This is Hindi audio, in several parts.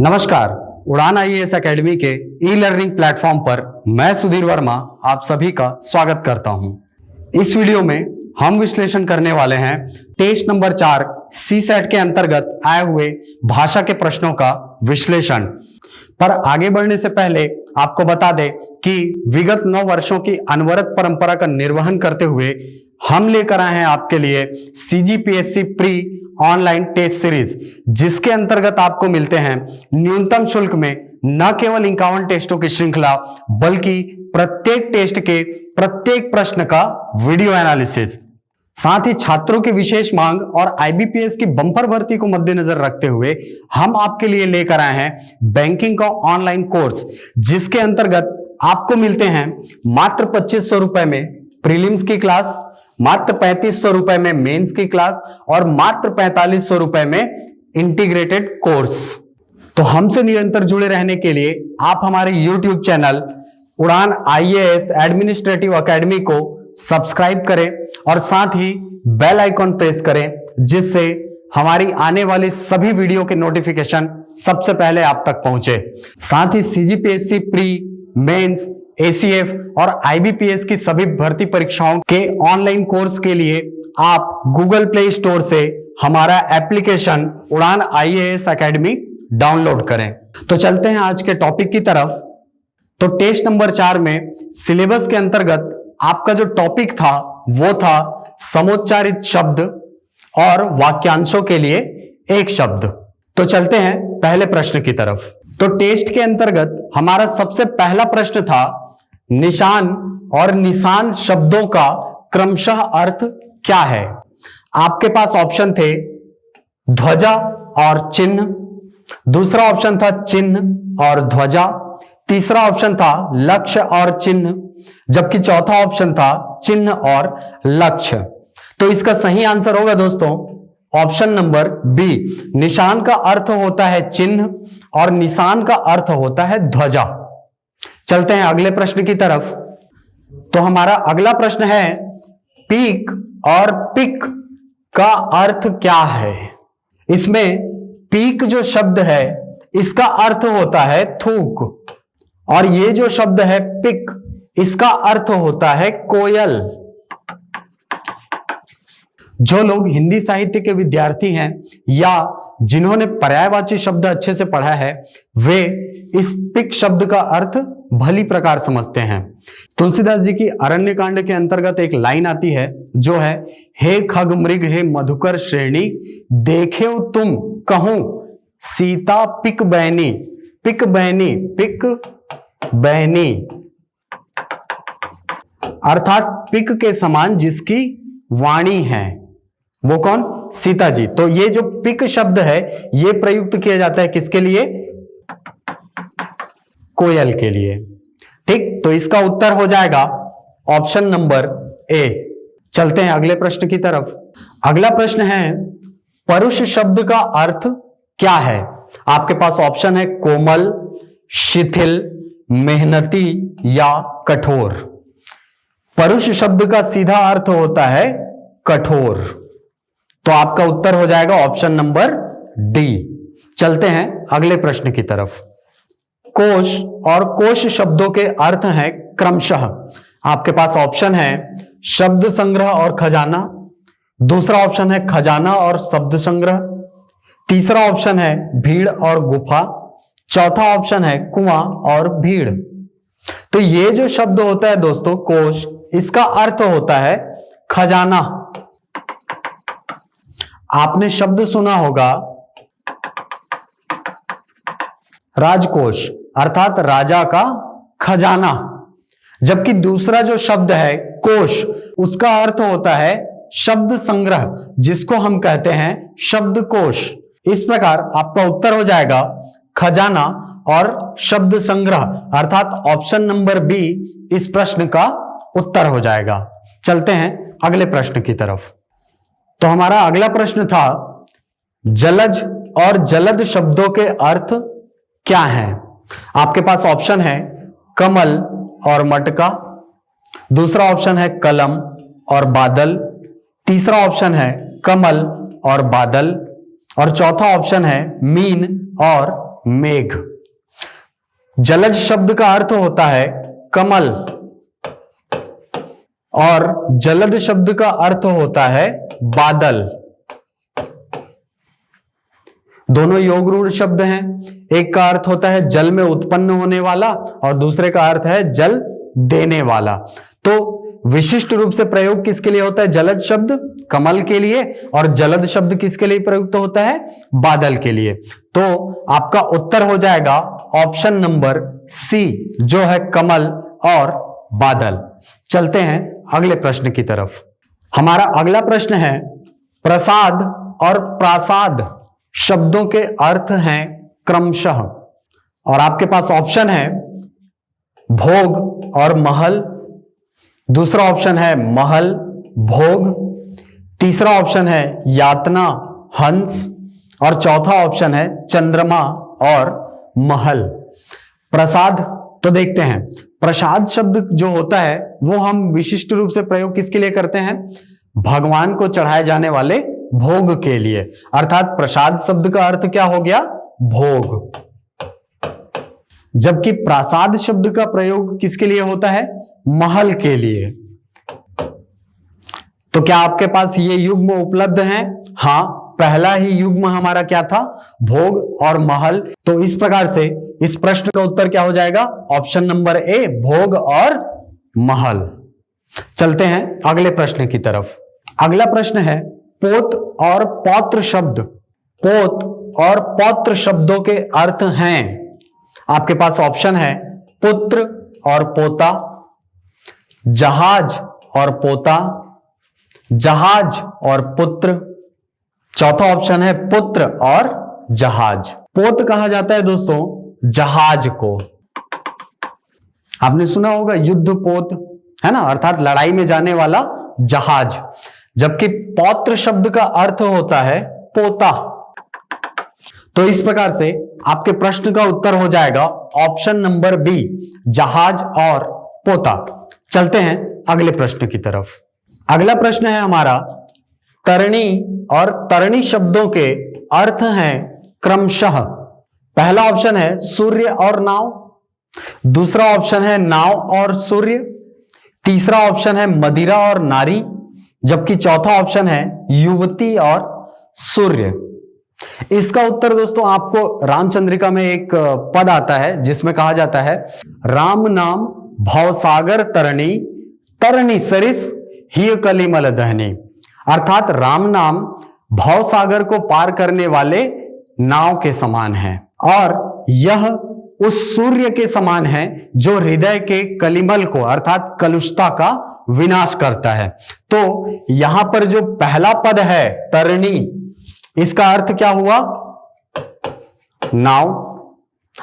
नमस्कार, उड़ान आईएएस एकेडमी के ई लर्निंग प्लेटफॉर्म पर मैं सुधीर वर्मा आप सभी का स्वागत करता हूं। इस वीडियो में हम विश्लेषण करने वाले हैं टेस्ट नंबर 4 सीसेट के अंतर्गत आए हुए भाषा के प्रश्नों का विश्लेषण। पर आगे बढ़ने से पहले आपको बता दें कि विगत 9 वर्षों की अनवरत परंपरा का निर्वहन करते हुए हम लेकर आए हैं आपके लिए CGPSC pre online test series, जिसके अंतर्गत आपको मिलते हैं न्यूनतम शुल्क में न केवल 51 टेस्टों की श्रृंखला बल्कि प्रत्येक टेस्ट के प्रत्येक प्रश्न का वीडियो एनालिसिस। साथ ही छात्रों की विशेष मांग और आईबीपीएस की बंपर भर्ती को मद्देनजर रखते हुए हम आपके लिए लेकर आए हैं बैंकिंग का ऑनलाइन कोर्स, जिसके अंतर्गत आपको मिलते हैं मात्र 2500 रुपए में प्रीलिम्स की क्लास, मात्र 3500 रुपए में मेंस की क्लास और मात्र 4500 रुपए में इंटीग्रेटेड कोर्स। तो हमसे निरंतर जुड़े रहने के लिए आप हमारे YouTube चैनल उड़ान आईएएस एडमिनिस्ट्रेटिव एकेडमी को सब्सक्राइब करें और साथ ही बेल आइकॉन प्रेस करें, जिससे हमारी आने वाली सभी वीडियो के नोटिफिकेशन सबसे पहले आप तक पहुंचे। साथ ही सीजीपीएससी प्री, मेंस, एसीएफ और आईबीपीएस की सभी भर्ती परीक्षाओं के ऑनलाइन कोर्स के लिए आप गूगल प्ले स्टोर से हमारा एप्लीकेशन उड़ान आईएएस एकेडमी डाउनलोड करें। तो चलते हैं आज के टॉपिक की तरफ। तो टेस्ट नंबर 4 में सिलेबस के अंतर्गत आपका जो टॉपिक था वो था समोच्चारित शब्द और वाक्यांशों के लिए एक शब्द। तो चलते हैं पहले प्रश्न की तरफ। तो टेस्ट के अंतर्गत हमारा सबसे पहला प्रश्न था निशान और निशान शब्दों का क्रमशः अर्थ क्या है। आपके पास ऑप्शन थे ध्वजा और चिन्ह, दूसरा ऑप्शन था चिन्ह और ध्वजा, तीसरा ऑप्शन था लक्ष्य और चिन्ह, जबकि चौथा ऑप्शन था चिन्ह और लक्ष्य। तो इसका सही आंसर होगा दोस्तों ऑप्शन नंबर बी, निशान का अर्थ होता है चिन्ह और निशान का अर्थ होता है ध्वजा। चलते हैं अगले प्रश्न की तरफ। तो हमारा अगला प्रश्न है पीक और पिक का अर्थ क्या है। इसमें पीक जो शब्द है इसका अर्थ होता है थूक, और ये जो शब्द है पिक इसका अर्थ होता है कोयल। जो लोग हिंदी साहित्य के विद्यार्थी हैं या जिन्होंने पर्यायवाची शब्द अच्छे से पढ़ा है वे इस पिक शब्द का अर्थ भली प्रकार समझते हैं। तुलसीदास जी की अरण्यकांड के अंतर्गत एक लाइन आती है जो है हे खग मृग हे मधुकर श्रेणी देखेओ तुम कहूं सीता पिक बैनी। पिक बैनी, पिक बैनी अर्थात पिक के समान जिसकी वाणी है वो कौन? सीता जी। तो ये जो पिक शब्द है ये प्रयुक्त किया जाता है किसके लिए? कोयल के लिए। ठीक, तो इसका उत्तर हो जाएगा ऑप्शन नंबर ए। चलते हैं अगले प्रश्न की तरफ। अगला प्रश्न है परुष शब्द का अर्थ क्या है। आपके पास ऑप्शन है कोमल, शिथिल, मेहनती या कठोर। परुष शब्द का सीधा अर्थ होता है कठोर, तो आपका उत्तर हो जाएगा ऑप्शन नंबर डी। चलते हैं अगले प्रश्न की तरफ। कोश और कोश शब्दों के अर्थ हैं क्रमशः। आपके पास ऑप्शन है शब्द संग्रह और खजाना, दूसरा ऑप्शन है खजाना और शब्द संग्रह, तीसरा ऑप्शन है भीड़ और गुफा, चौथा ऑप्शन है कुआं और भीड़। तो ये जो शब्द होता है दोस्तों कोश, इसका अर्थ होता है खजाना। आपने शब्द सुना होगा राजकोष अर्थात राजा का खजाना, जबकि दूसरा जो शब्द है कोश उसका अर्थ होता है शब्द संग्रह, जिसको हम कहते हैं शब्दकोश। इस प्रकार आपका उत्तर हो जाएगा खजाना और शब्द संग्रह अर्थात ऑप्शन नंबर बी इस प्रश्न का उत्तर हो जाएगा। चलते हैं अगले प्रश्न की तरफ। तो हमारा अगला प्रश्न था जलज और जलद शब्दों के अर्थ क्या हैं। आपके पास ऑप्शन है कमल और मटका, दूसरा ऑप्शन है कलम और बादल, तीसरा ऑप्शन है कमल और बादल और चौथा ऑप्शन है मीन और मेघ। जलज शब्द का अर्थ होता है कमल और जलद शब्द का अर्थ होता है बादल। दोनों योग रूढ़ शब्द हैं। एक का अर्थ होता है जल में उत्पन्न होने वाला और दूसरे का अर्थ है जल देने वाला। तो विशिष्ट रूप से प्रयोग किसके लिए होता है? जलद शब्द कमल के लिए और जलद शब्द किसके लिए प्रयुक्त होता है? बादल के लिए। तो आपका उत्तर हो जाएगा ऑप्शन नंबर सी, जो है कमल और बादल। चलते हैं अगले प्रश्न की तरफ। हमारा अगला प्रश्न है प्रसाद और प्रासाद शब्दों के अर्थ हैं क्रमशः, और आपके पास ऑप्शन है भोग और महल, दूसरा ऑप्शन है महल भोग, तीसरा ऑप्शन है यातना हंस और चौथा ऑप्शन है चंद्रमा और महल। प्रसाद तो देखते हैं, प्रसाद शब्द जो होता है वो हम विशिष्ट रूप से प्रयोग किसके लिए करते हैं? भगवान को चढ़ाए जाने वाले भोग के लिए, अर्थात प्रसाद शब्द का अर्थ क्या हो गया? भोग। जबकि प्रासाद शब्द का प्रयोग किसके लिए होता है? महल के लिए। तो क्या आपके पास ये युग्म उपलब्ध हैं? हाँ, पहला ही युग्म हमारा क्या था? भोग और महल। तो इस प्रकार से इस प्रश्न का उत्तर क्या हो जाएगा? ऑप्शन नंबर ए, भोग और महल। चलते हैं अगले प्रश्न की तरफ। अगला प्रश्न है पोत और पौत्र शब्द। पोत और पौत्र शब्दों के अर्थ हैं, आपके पास ऑप्शन है पुत्र और पोता, जहाज और पोता, जहाज और पुत्र, चौथा ऑप्शन है पुत्र और जहाज। पोत कहा जाता है दोस्तों जहाज को। आपने सुना होगा युद्ध पोत, है ना, अर्थात लड़ाई में जाने वाला जहाज। जबकि पौत्र शब्द का अर्थ होता है पोता। तो इस प्रकार से आपके प्रश्न का उत्तर हो जाएगा ऑप्शन नंबर बी, जहाज और पोता। चलते हैं अगले प्रश्न की तरफ। अगला प्रश्न है हमारा तरणी और तरणी शब्दों के अर्थ हैं क्रमशः। पहला ऑप्शन है सूर्य और नाव, दूसरा ऑप्शन है नाव और सूर्य, तीसरा ऑप्शन है मदिरा और नारी, जबकि चौथा ऑप्शन है युवती और सूर्य। इसका उत्तर दोस्तों आपको रामचंद्रिका में एक पद आता है जिसमें कहा जाता है राम नाम भवसागर तरणी, तरणी सरिस ही कलिमल दहनी। अर्थात राम नाम भवसागर को पार करने वाले नाव के समान है और यह उस सूर्य के समान है जो हृदय के कलिमल को अर्थात कलुषता का विनाश करता है। तो यहां पर जो पहला पद है तरणी, इसका अर्थ क्या हुआ? नाव,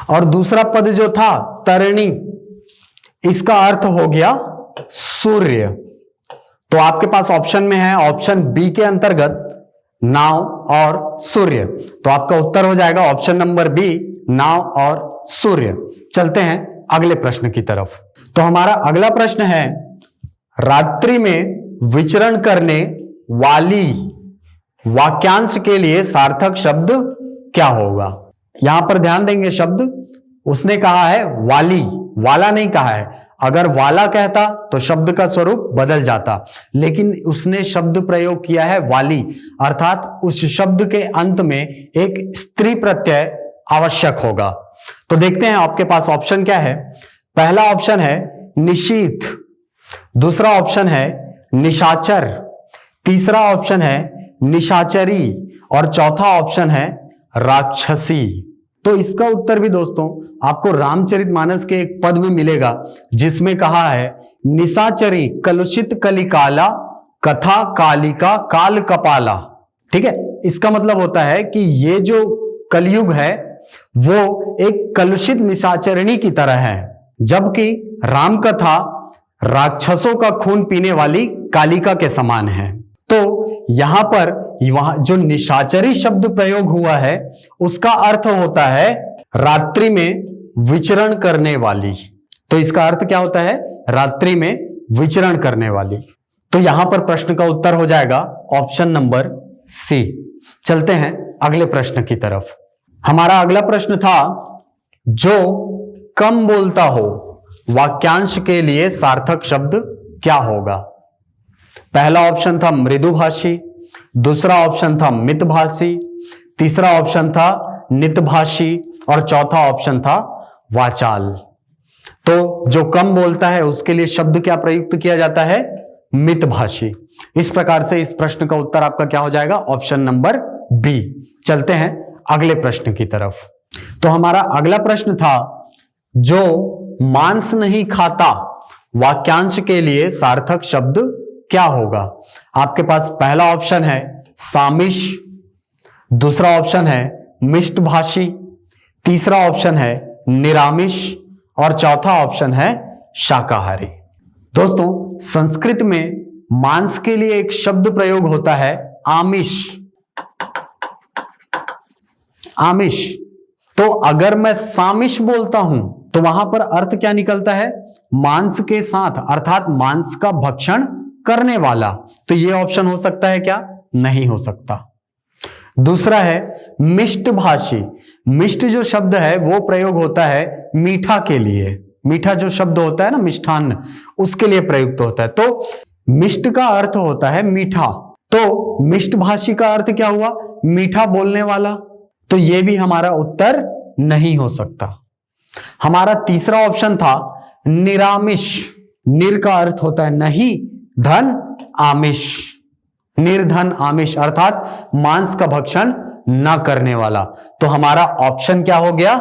और दूसरा पद जो था तरणी, इसका अर्थ हो गया सूर्य। तो आपके पास ऑप्शन में है ऑप्शन बी के अंतर्गत नाव और सूर्य। तो आपका उत्तर हो जाएगा ऑप्शन नंबर बी, नाव और सूर्य। चलते हैं अगले प्रश्न की तरफ। तो हमारा अगला प्रश्न है रात्रि में विचरण करने वाली वाक्यांश के लिए सार्थक शब्द क्या होगा? यहां पर ध्यान देंगे, शब्द उसने कहा है वाली, वाला नहीं कहा है। अगर वाला कहता तो शब्द का स्वरूप बदल जाता, लेकिन उसने शब्द प्रयोग किया है वाली, अर्थात उस शब्द के अंत में एक स्त्री प्रत्यय आवश्यक होगा। तो देखते हैं आपके पास ऑप्शन क्या है। पहला ऑप्शन है निशीथ, दूसरा ऑप्शन है निशाचर, तीसरा ऑप्शन है निशाचरी और चौथा ऑप्शन है राक्षसी। तो इसका उत्तर भी दोस्तों आपको रामचरितमानस के एक पद में मिलेगा जिसमें कहा है निशाचरी कलुषित कलिकाला कथा कालिका काल कपाला। ठीक है, इसका मतलब होता है कि ये जो कलयुग है वो एक कलुषित निशाचरणी की तरह है, जबकि राम कथा राक्षसों का खून पीने वाली कालिका के समान है। तो यहां पर जो निशाचरी शब्द प्रयोग हुआ है उसका अर्थ होता है रात्रि में विचरण करने वाली। तो इसका अर्थ क्या होता है? रात्रि में विचरण करने वाली। तो यहां पर प्रश्न का उत्तर हो जाएगा ऑप्शन नंबर सी। चलते हैं अगले प्रश्न की तरफ। हमारा अगला प्रश्न था, जो कम बोलता हो वाक्यांश के लिए सार्थक शब्द क्या होगा? पहला ऑप्शन था मृदुभाषी, दूसरा ऑप्शन था मितभाषी, तीसरा ऑप्शन था नितभाषी और चौथा ऑप्शन था वाचाल। तो जो कम बोलता है उसके लिए शब्द क्या प्रयुक्त किया जाता है? मितभाषी। इस प्रकार से इस प्रश्न का उत्तर आपका क्या हो जाएगा? Option number B. चलते हैं अगले प्रश्न की तरफ। तो हमारा अगला प्रश्न था, जो मांस नहीं खाता वाक्यांश के लिए सार्थक शब्द क्या होगा? आपके पास पहला ऑप्शन है सामिश, दूसरा ऑप्शन है मिष्टभाषी, तीसरा ऑप्शन है निरामिष और चौथा ऑप्शन है शाकाहारी। दोस्तों, संस्कृत में मांस के लिए एक शब्द प्रयोग होता है आमिष। आमिष। तो अगर मैं सामिष बोलता हूं तो वहां पर अर्थ क्या निकलता है? मांस के साथ, अर्थात मांस का भक्षण करने वाला। तो यह ऑप्शन हो सकता है क्या? नहीं हो सकता। दूसरा है मिष्टभाषी। मिष्ट जो शब्द है वो प्रयोग होता है मीठा के लिए। मीठा जो शब्द होता है ना, मिष्ठान्न, उसके लिए प्रयुक्त होता है। तो मिष्ट का अर्थ होता है मीठा, तो मिष्टभाषी का अर्थ क्या हुआ? मीठा बोलने वाला। तो यह भी हमारा उत्तर नहीं हो सकता। हमारा तीसरा ऑप्शन था निरामिष। निर का अर्थ होता है नहीं, धन आमिष। निर्धन आमिष अर्थात मांस का भक्षण न करने वाला। तो हमारा ऑप्शन क्या हो गया?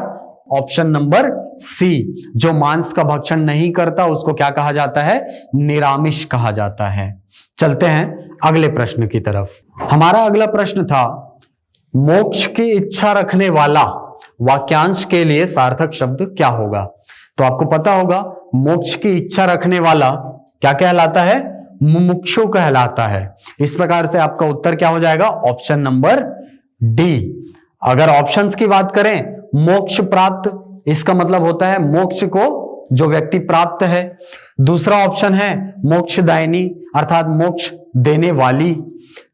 Option number C. जो मांस का भक्षण नहीं करता उसको क्या कहा जाता है? निरामिष कहा जाता है। चलते हैं अगले प्रश्न की तरफ। हमारा अगला प्रश्न था, मोक्ष की इच्छा रखने वाला वाक्यांश के लिए सार्थक शब्द क्या होगा? तो आपको पता होगा मोक्ष की इच्छा रखने वाला क्या कहलाता है? मुमुक्षु कहलाता है। इस प्रकार से आपका उत्तर क्या हो जाएगा? Option number D. अगर ऑप्शंस की बात करें, मोक्ष प्राप्त, इसका मतलब होता है मोक्ष को जो व्यक्ति प्राप्त है। दूसरा ऑप्शन है मोक्षदायिनी अर्थात मोक्ष देने वाली।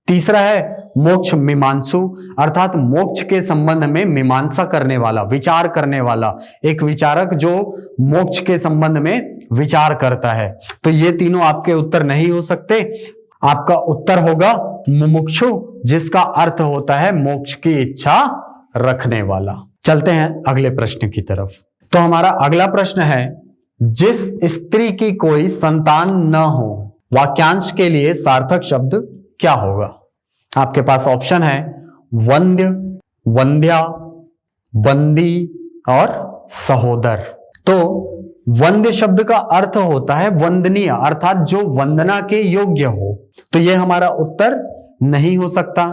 तीसरा है मोक्ष मीमांसु अर्थात मोक्ष के संबंध में मीमांसा करने वाला, विचार करने वाला, एक विचारक जो मोक्ष के संबंध में विचार करता है। तो ये तीनों आपके उत्तर नहीं हो सकते। आपका उत्तर होगा मुमुक्षु, जिसका अर्थ होता है मोक्ष की इच्छा रखने वाला। चलते हैं अगले प्रश्न की तरफ। तो हमारा अगला प्रश्न है, जिस स्त्री की कोई संतान न हो वाक्यांश के लिए सार्थक शब्द क्या होगा? आपके पास ऑप्शन है वंद्य, वंद्या, वंदी और सहोदर। तो वंद्य शब्द का अर्थ होता है वंदनीय अर्थात जो वंदना के योग्य हो। तो यह हमारा उत्तर नहीं हो सकता।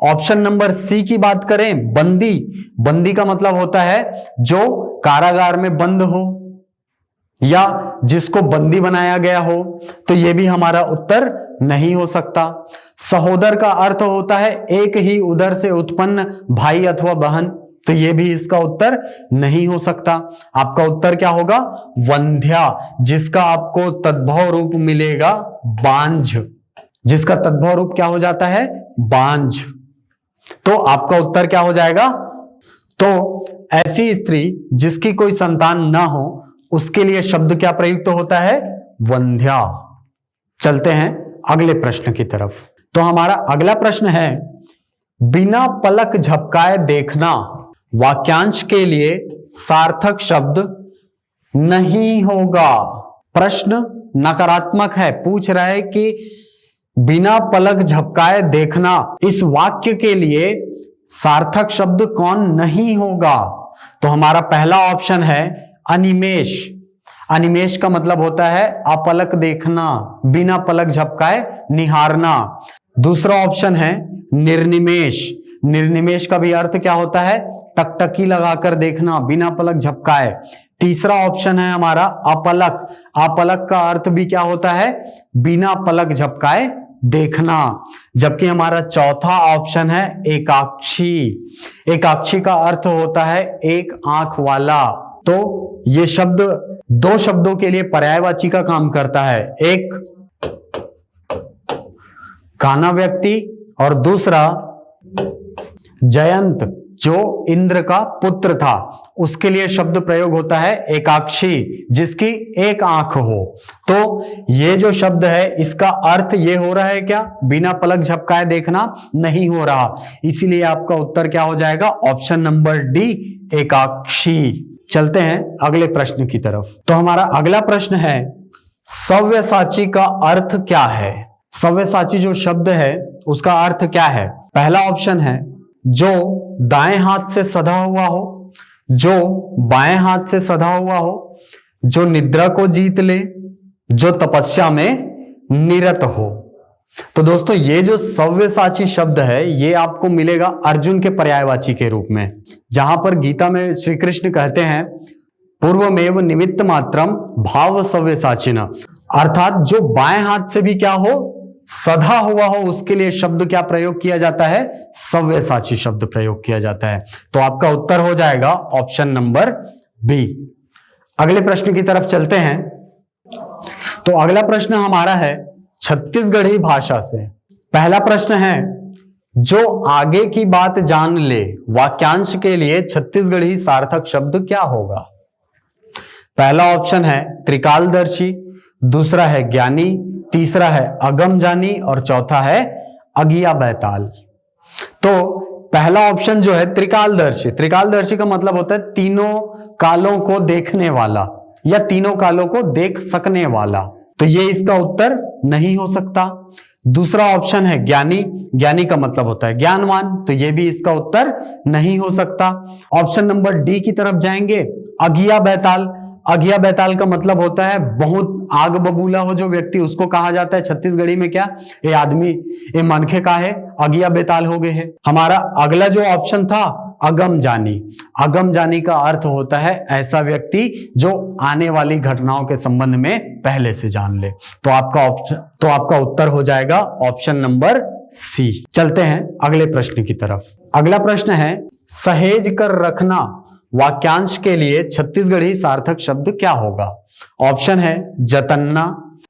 ऑप्शन नंबर सी की बात करें, बंदी। बंदी का मतलब होता है जो कारागार में बंद हो या जिसको बंदी बनाया गया हो। तो यह भी हमारा उत्तर नहीं हो सकता। सहोदर का अर्थ होता है एक ही उदर से उत्पन्न भाई अथवा बहन। तो यह भी इसका उत्तर नहीं हो सकता। आपका उत्तर क्या होगा? वंध्या, जिसका आपको तद्भव रूप मिलेगा बांझ। जिसका तद्भव रूप क्या हो जाता है? बांझ। तो आपका उत्तर क्या हो जाएगा? तो ऐसी स्त्री जिसकी कोई संतान ना हो उसके लिए शब्द क्या प्रयुक्त होता है? वंध्या। चलते हैं अगले प्रश्न की तरफ। तो हमारा अगला प्रश्न है, बिना पलक झपकाए देखना वाक्यांश के लिए सार्थक शब्द नहीं होगा। प्रश्न नकारात्मक है, पूछ रहा है कि बिना पलक झपकाए देखना, इस वाक्य के लिए सार्थक शब्द कौन नहीं होगा? तो हमारा पहला ऑप्शन है अनिमेष। अनिमेष का मतलब होता है अपलक देखना, बिना पलक झपकाए निहारना। दूसरा ऑप्शन है निर्निमेष। निर्निमेष का भी अर्थ क्या होता है? टकटकी लगाकर देखना, बिना पलक झपकाए। तीसरा ऑप्शन है हमारा अपलक। अपलक का अर्थ भी क्या होता है? बिना पलक झपकाए देखना। जबकि हमारा चौथा ऑप्शन है एकाक्षी। एकाक्षी का अर्थ होता है एक आंख वाला। तो ये शब्द दो शब्दों के लिए पर्यायवाची का काम करता है, एक काना व्यक्ति और दूसरा जयंत। जो इंद्र का पुत्र था उसके लिए शब्द प्रयोग होता है एकाक्षी, जिसकी एक आंख हो। तो ये जो शब्द है इसका अर्थ ये हो रहा है क्या, बिना पलक झपकाए देखना नहीं हो रहा, इसीलिए आपका उत्तर क्या हो जाएगा, ऑप्शन नंबर डी, एकाक्षी। चलते हैं अगले प्रश्न की तरफ। तो हमारा अगला प्रश्न है सव्यसाची का अर्थ क्या है। सव्यसाची जो शब्द है उसका अर्थ क्या है। पहला ऑप्शन है जो दाएं हाथ से सधा हुआ हो, जो बाएं हाथ से सधा हुआ हो, जो निद्रा को जीत ले, जो तपस्या में निरत हो। तो दोस्तों ये जो सव्यसाची शब्द है ये आपको मिलेगा अर्जुन के पर्यायवाची के रूप में, जहां पर गीता में श्री कृष्ण कहते हैं पूर्वमेव निमित्त मात्रम भाव सव्यसाचिना, अर्थात जो बाएं हाथ से भी क्या हो, सधा हुआ हो, उसके लिए शब्द क्या प्रयोग किया जाता है, सव्यसाची शब्द प्रयोग किया जाता है। तो आपका उत्तर हो जाएगा ऑप्शन नंबर बी। अगले प्रश्न की तरफ चलते हैं। तो अगला प्रश्न हमारा है छत्तीसगढ़ी भाषा से। पहला प्रश्न है जो आगे की बात जान ले, वाक्यांश के लिए छत्तीसगढ़ी सार्थक शब्द क्या होगा। पहला ऑप्शन है त्रिकालदर्शी, दूसरा है ज्ञानी, तीसरा है अगम जानी और चौथा है अगिया बैताल। तो पहला ऑप्शन जो है त्रिकालदर्शी, त्रिकालदर्शी का मतलब होता है तीनों कालों को देखने वाला या तीनों कालों को देख सकने वाला, तो ये इसका उत्तर नहीं हो सकता। दूसरा ऑप्शन है ज्ञानी, ज्ञानी का मतलब होता है ज्ञानवान, तो ये भी इसका उत्तर नहीं हो सकता। ऑप्शन नंबर डी की तरफ जाएंगे अगिया बैताल, अगिया बैताल का मतलब होता है बहुत आग बबूला हो जो व्यक्ति, उसको कहा जाता है छत्तीसगढ़ी में क्या, ये आदमी ये मनखे का है, अगिया बैताल हो गए हैं। हमारा अगला जो ऑप्शन था अगम जानी, अगम जानी का अर्थ होता है ऐसा व्यक्ति जो आने वाली घटनाओं के संबंध में पहले से जान ले। तो आपका उत्तर हो जाएगा ऑप्शन नंबर सी। चलते हैं अगले प्रश्न की तरफ। अगला प्रश्न है सहेज कर रखना, वाक्यांश के लिए छत्तीसगढ़ी सार्थक शब्द क्या होगा। ऑप्शन है जतन्ना,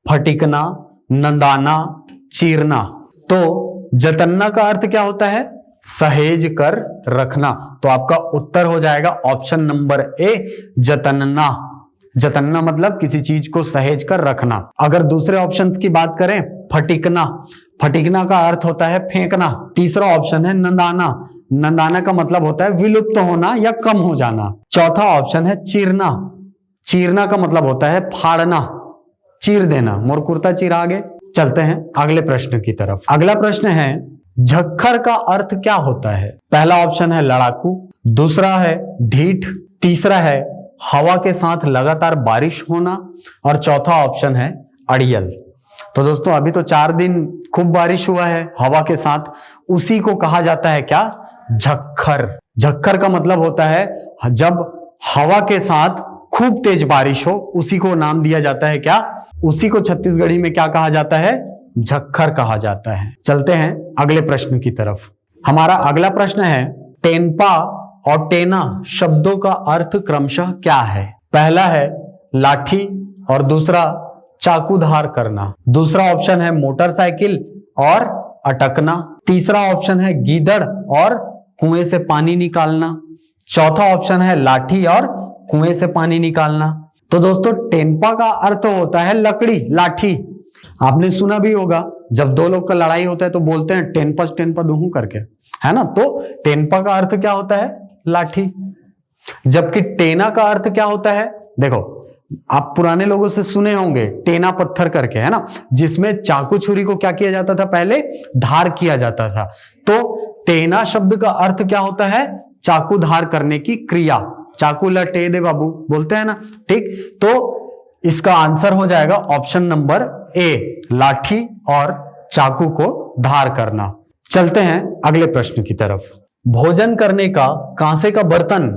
फटिकना, नंदाना, चीरना। तो जतन्ना का अर्थ क्या होता है, सहेज कर रखना, तो आपका उत्तर हो जाएगा ऑप्शन नंबर ए, जतन्ना। जतन्ना मतलब किसी चीज को सहेज कर रखना। अगर दूसरे ऑप्शंस की बात करें फटिकना, फटिकना का अर्थ होता है फेंकना। तीसरा ऑप्शन है नंदाना, नंदाना का मतलब होता है विलुप्त होना या कम हो जाना। चौथा ऑप्शन है चीरना, चीरना का मतलब होता है फाड़ना, चीर देना, मोर कुर्ता चिरा गए। चलते हैं अगले प्रश्न की तरफ। अगला प्रश्न है झक्खर का अर्थ क्या होता है। पहला ऑप्शन है लड़ाकू, दूसरा है ढीठ, तीसरा है हवा के साथ लगातार बारिश होना और चौथा ऑप्शन है अड़ियल। तो दोस्तों अभी तो 4 दिन खूब बारिश हुआ है हवा के साथ, उसी को कहा जाता है क्या, झक्खर। झक्खर का मतलब होता है जब हवा के साथ खूब तेज बारिश हो, उसी को नाम दिया जाता है क्या, उसी को छत्तीसगढ़ी में क्या कहा जाता है, झक्खर कहा जाता है। चलते हैं अगले प्रश्न की तरफ। हमारा अगला प्रश्न है टेनपा और टेना शब्दों का अर्थ क्रमशः क्या है। पहला है लाठी और दूसरा चाकूधार करना। दूसरा ऑप्शन है मोटरसाइकिल और अटकना। तीसरा ऑप्शन है गीदड़ और कुएं से पानी निकालना। चौथा ऑप्शन है लाठी और कुएं से पानी निकालना। तो दोस्तों टेनपा का अर्थ होता है लकड़ी, लाठी। आपने सुना भी होगा जब दो लोग का लड़ाई होता है तो बोलते हैं टेनपा दूहू करके, है ना। तो टेनपा का अर्थ क्या होता है, लाठी। जबकि टेना का अर्थ क्या होता है, देखो आप पुराने लोगों से सुने होंगे टेना पत्थर करके, है ना, जिसमें चाकू छुरी को क्या किया जाता था, पहले धार किया जाता था। तो टेना शब्द का अर्थ क्या होता है, चाकू धार करने की क्रिया। चाकू लटे दे बाबू बोलते हैं ना, ठीक। तो इसका आंसर हो जाएगा ऑप्शन नंबर ए, लाठी और चाकू को धार करना। चलते हैं अगले प्रश्न की तरफ। भोजन करने का कांसे का बर्तन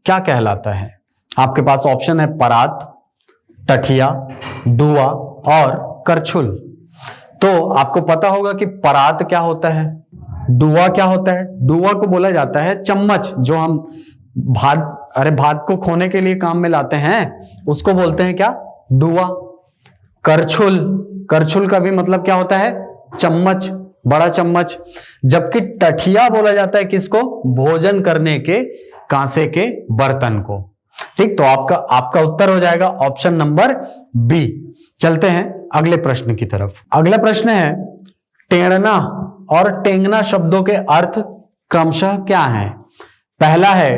क्या कहलाता है। आपके पास ऑप्शन है परात, टठिया, डुआ और करछुल। तो आपको पता होगा कि परात क्या होता है, डुआ क्या होता है। डुआ को बोला जाता है चम्मच, जो हम भात को खोने के लिए काम में लाते हैं, उसको बोलते हैं क्या, डुआ। करछुल, करछुल का भी मतलब क्या होता है, चम्मच। बड़ा चम्मच, जबकि टठिया बोला जाता है किसको? भोजन करने के कांसे के बर्तन को। ठीक, तो आपका उत्तर हो जाएगा ऑप्शन नंबर बी। चलते हैं अगले प्रश्न की तरफ। अगला प्रश्न है, टेढ़ना और टेंगना शब्दों के अर्थ क्रमशः क्या है? पहला है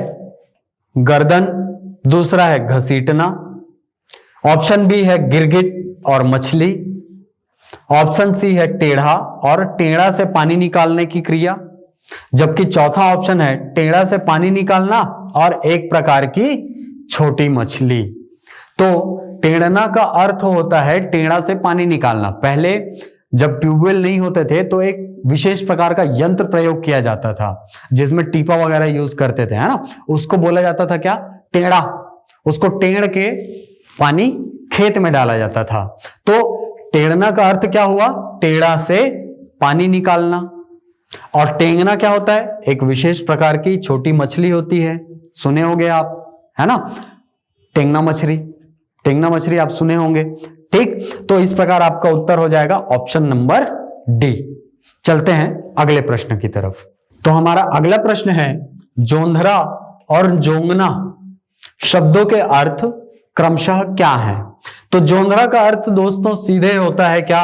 गर्दन, दूसरा है घसीटना, ऑप्शन बी है गिरगिट और मछली, ऑप्शन सी है टेढ़ा और टेढ़ा से पानी निकालने की क्रिया, जबकि चौथा ऑप्शन है टेढ़ा से पानी निकालना और एक प्रकार की छोटी मछली। तो टेढ़ना का अर्थ होता है टेढ़ा से पानी निकालना। पहले जब ट्यूबवेल नहीं होते थे तो एक विशेष प्रकार का यंत्र प्रयोग किया जाता था जिसमें टीपा वगैरह यूज करते थे, है ना, उसको बोला जाता था क्या? टेढ़ा। उसको टेढ़ के पानी खेत में डाला जाता था। तो टेढ़ना का अर्थ क्या हुआ? टेढ़ा से पानी निकालना। और टेंगना क्या होता है? एक विशेष प्रकार की छोटी मछली होती है, सुने होंगे आप, है ना, टेंगना मछली। टेंगना मछली आप सुने होंगे। ठीक, तो इस प्रकार आपका उत्तर हो जाएगा ऑप्शन नंबर डी। चलते हैं अगले प्रश्न की तरफ। तो हमारा अगला प्रश्न है, जोंधरा और जोंगना शब्दों के अर्थ क्रमशः क्या है? तो जोंधरा का अर्थ दोस्तों सीधे होता है क्या?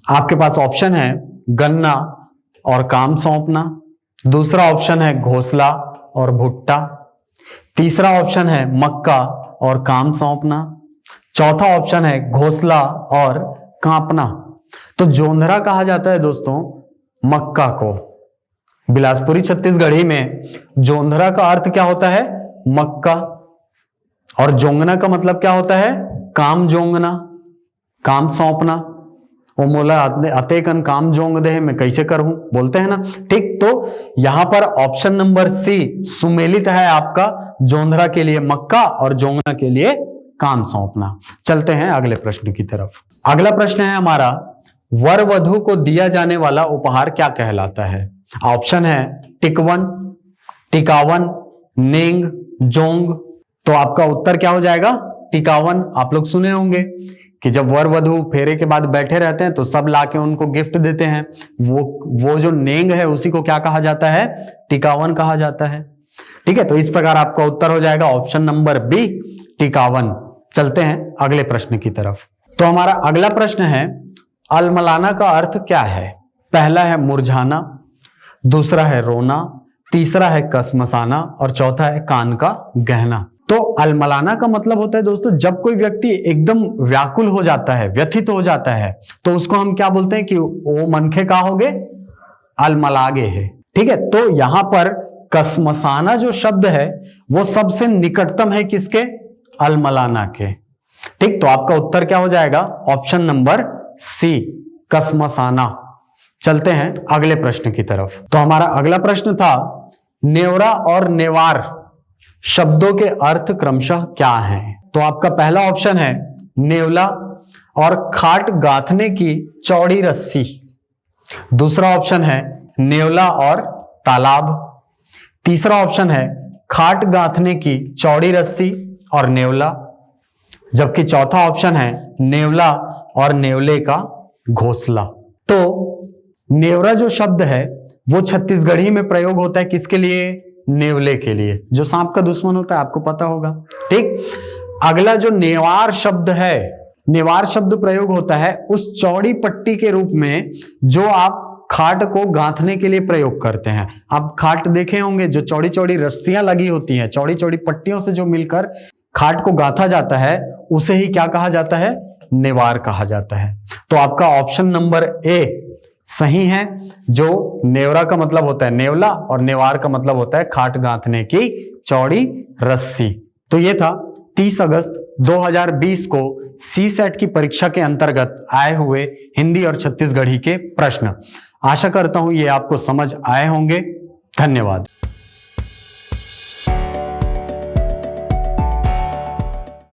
आपके पास ऑप्शन है गन्ना और काम सौंपना, दूसरा ऑप्शन है घोंसला और भुट्टा, तीसरा ऑप्शन है मक्का और काम सौंपना, चौथा ऑप्शन है घोंसला और कांपना। तो जोंधरा कहा जाता है दोस्तों मक्का को। बिलासपुरी छत्तीसगढ़ी में जोंधरा का अर्थ क्या होता है? मक्का। और जोंगना का मतलब क्या होता है? काम जोंगना, काम सौंपना। वो मोला अतेकन काम जोंग दे, मैं कैसे करूं, बोलते हैं ना। ठीक, तो यहां पर ऑप्शन नंबर सी सुमेलित है आपका जोंधरा के लिए मक्का और जोंगना के लिए काम सौंपना। चलते हैं अगले प्रश्न की तरफ। अगला प्रश्न है हमारा, वर वधू को दिया जाने वाला उपहार क्या कहलाता है? ऑप्शन है टिकवन, टिकावन, नेंग, जोंग। तो आपका उत्तर क्या हो जाएगा? टिकावन। आप लोग सुने होंगे कि जब वर वधू फेरे के बाद बैठे रहते हैं तो सब लाके उनको गिफ्ट देते हैं। वो जो नेंग है उसी को क्या कहा जाता है? टिकावन कहा जाता है। ठीक है, तो इस प्रकार आपका उत्तर हो जाएगा ऑप्शन नंबर बी, टिकावन। चलते हैं अगले प्रश्न की तरफ। तो हमारा अगला प्रश्न है, अलमलाना का अर्थ क्या है? पहला है मुरझाना, दूसरा है रोना, तीसरा है कसमसाना और चौथा है कान का गहना। तो अलमलाना का मतलब होता है दोस्तों जब कोई व्यक्ति एकदम व्याकुल हो जाता है, व्यथित हो जाता है, तो उसको हम क्या बोलते हैं कि वो मनखे का हो गए, अलमलागे है। ठीक है, तो यहां पर कसमसाना जो शब्द है वो सबसे निकटतम है किसके? अलमलाना के। ठीक, तो आपका उत्तर क्या हो जाएगा? ऑप्शन नंबर सी, कसमसाना। चलते हैं अगले प्रश्न की तरफ। तो हमारा अगला प्रश्न था, नेवरा और नेवार शब्दों के अर्थ क्रमशः क्या हैं? तो आपका पहला ऑप्शन है नेवला और खाट गाथने की चौड़ी रस्सी, दूसरा ऑप्शन है नेवला और तालाब, तीसरा ऑप्शन है खाट गाथने की चौड़ी रस्सी और नेवला, जबकि चौथा ऑप्शन है नेवला और नेवले का घोंसला। तो नेवरा जो शब्द है वो छत्तीसगढ़ी में प्रयोग होता है किसके लिए? नेवले के लिए, जो सांप का दुश्मन होता है, आपको पता होगा। ठीक, अगला जो नेवार शब्द है, नेवार शब्द प्रयोग होता है उस चौड़ी पट्टी के रूप में जो आप खाट को गांथने के लिए प्रयोग करते हैं। आप खाट देखे होंगे जो चौड़ी चौड़ी रस्सियां लगी होती हैं, चौड़ी चौड़ी पट्टियों से जो मिलकर खाट को गांथा जाता है, उसे ही क्या कहा जाता है? नेवार कहा जाता है। तो आपका ऑप्शन नंबर ए सही है, जो नेवरा का मतलब होता है नेवला और नेवार का मतलब होता है खाट गांथने की चौड़ी रस्सी। तो ये था 30 अगस्त 2020 को सीसेट की परीक्षा के अंतर्गत आए हुए हिंदी और छत्तीसगढ़ी के प्रश्न। आशा करता हूं ये आपको समझ आए होंगे। धन्यवाद।